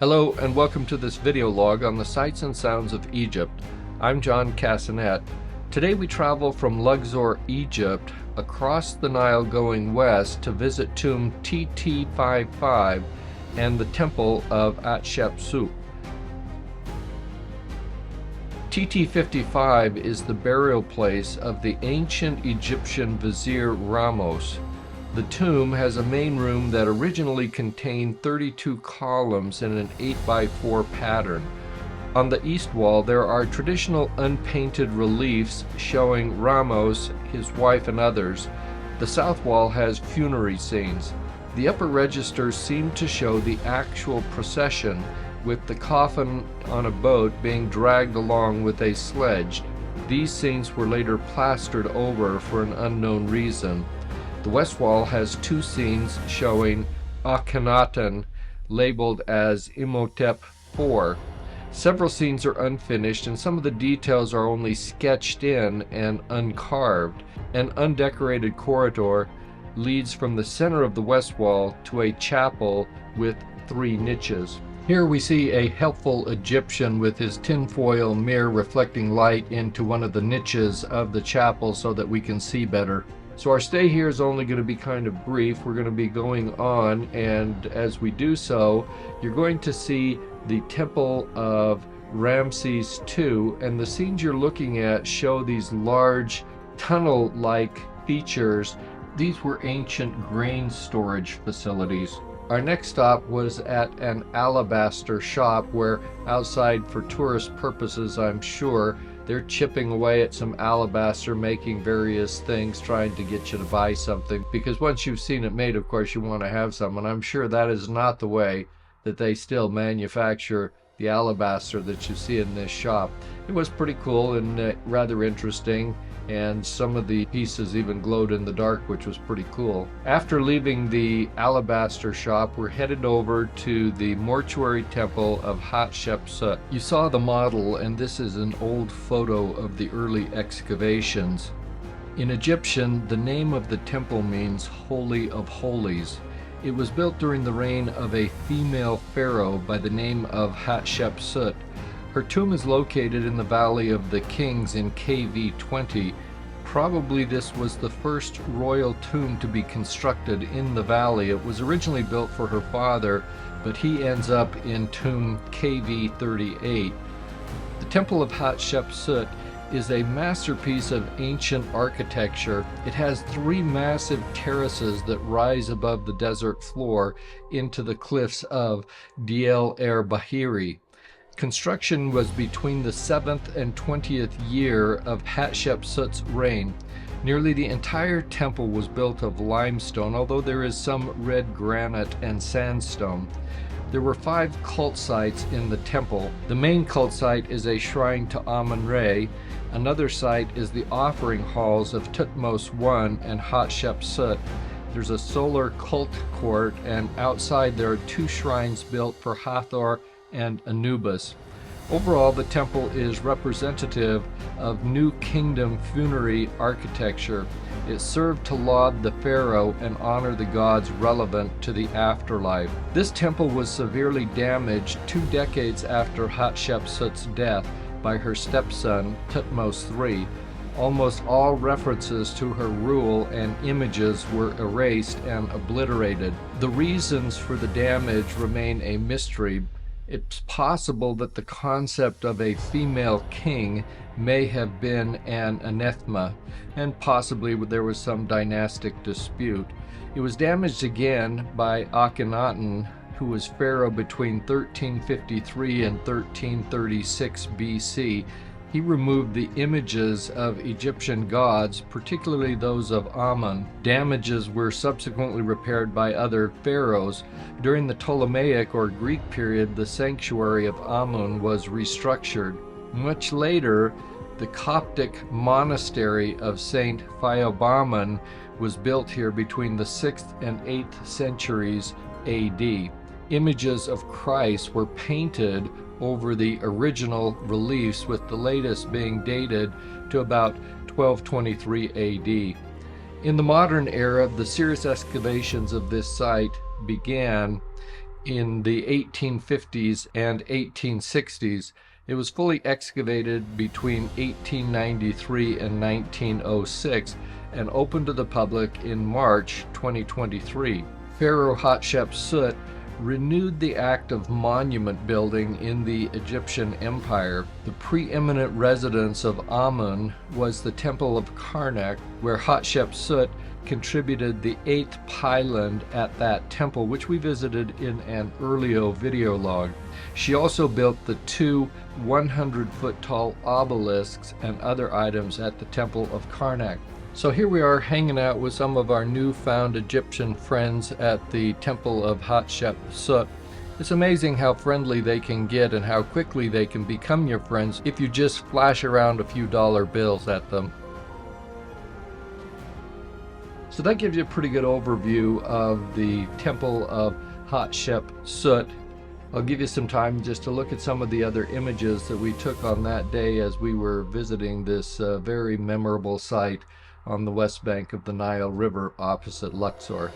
Hello and welcome to this video log on the sights and sounds of Egypt. I'm John Cassanet. Today we travel from Luxor, Egypt, across the Nile going west to visit tomb TT55 and the temple of Hatshepsut. TT55 is the burial place of the ancient Egyptian Vizier Ramose. The tomb has a main room that originally contained 32 columns in an 8x4 pattern. On the east wall there are traditional unpainted reliefs showing Ramose, his wife and others. The south wall has funerary scenes. The upper registers seem to show the actual procession, with the coffin on a boat being dragged along with a sledge. These scenes were later plastered over for an unknown reason. The west wall has two scenes showing Akhenaten, labeled as Imhotep IV. Several scenes are unfinished and some of the details are only sketched in and uncarved. An undecorated corridor leads from the center of the west wall to a chapel with 3 niches. Here we see a helpful Egyptian with his tinfoil mirror reflecting light into one of the niches of the chapel so that we can see better. So our stay here is only going to be kind of brief. We're going to be going on, and as we do so, you're going to see the temple of Rameses II, and the scenes you're looking at show these large tunnel-like features. These were ancient grain storage facilities. Our next stop was at an alabaster shop where, outside for tourist purposes I'm sure, they're chipping away at some alabaster, making various things, trying to get you to buy something. Because once you've seen it made, of course, you want to have some. And I'm sure that is not the way that they still manufacture the alabaster that you see in this shop. It was pretty cool and rather interesting. And some of the pieces even glowed in the dark, which was pretty cool. After leaving the alabaster shop, we're headed over to the mortuary temple of Hatshepsut. You saw the model, and this is an old photo of the early excavations. In Egyptian, the name of the temple means Holy of Holies. It was built during the reign of a female pharaoh by the name of Hatshepsut. Her tomb is located in the Valley of the Kings in KV20. Probably this was the first royal tomb to be constructed in the valley. It was originally built for her father, but he ends up in tomb KV38. The Temple of Hatshepsut is a masterpiece of ancient architecture. It has 3 massive terraces that rise above the desert floor into the cliffs of Deir el-Bahari. Construction was between the 7th and 20th year of Hatshepsut's reign. Nearly the entire temple was built of limestone, although there is some red granite and sandstone. There were 5 cult sites in the temple. The main cult site is a shrine to Amun-Re. Another site is the offering halls of Thutmose I and Hatshepsut. There's a solar cult court, and outside there are 2 shrines built for Hathor and Anubis. Overall, the temple is representative of New Kingdom funerary architecture. It served to laud the pharaoh and honor the gods relevant to the afterlife. This temple was severely damaged 2 decades after Hatshepsut's death by her stepson Thutmose III. Almost all references to her rule and images were erased and obliterated. The reasons for the damage remain a mystery. It's possible that the concept of a female king may have been an anathema, and possibly there was some dynastic dispute. It was damaged again by Akhenaten, who was pharaoh between 1353 and 1336 BC. He removed the images of Egyptian gods, particularly those of Amun. Damages were subsequently repaired by other pharaohs. During the Ptolemaic or Greek period, the sanctuary of Amun was restructured. Much later, the Coptic monastery of Saint Theobalmen was built here between the 6th and 8th centuries AD. Images of Christ were painted over the original reliefs, with the latest being dated to about 1223 AD. In the modern era, the serious excavations of this site began in the 1850s and 1860s. It was fully excavated between 1893 and 1906 and opened to the public in March 2023. Pharaoh Hatshepsut renewed the act of monument building in the Egyptian Empire. The preeminent residence of Amun was the Temple of Karnak, where Hatshepsut contributed the 8th pylon at that temple, which we visited in an earlier video log. She also built the 2 100-foot tall obelisks and other items at the Temple of Karnak. So here we are hanging out with some of our newfound Egyptian friends at the Temple of Hatshepsut. It's amazing how friendly they can get and how quickly they can become your friends if you just flash around a few dollar bills at them. So that gives you a pretty good overview of the Temple of Hatshepsut. I'll give you some time just to look at some of the other images that we took on that day as we were visiting this very memorable site on the west bank of the Nile River opposite Luxor.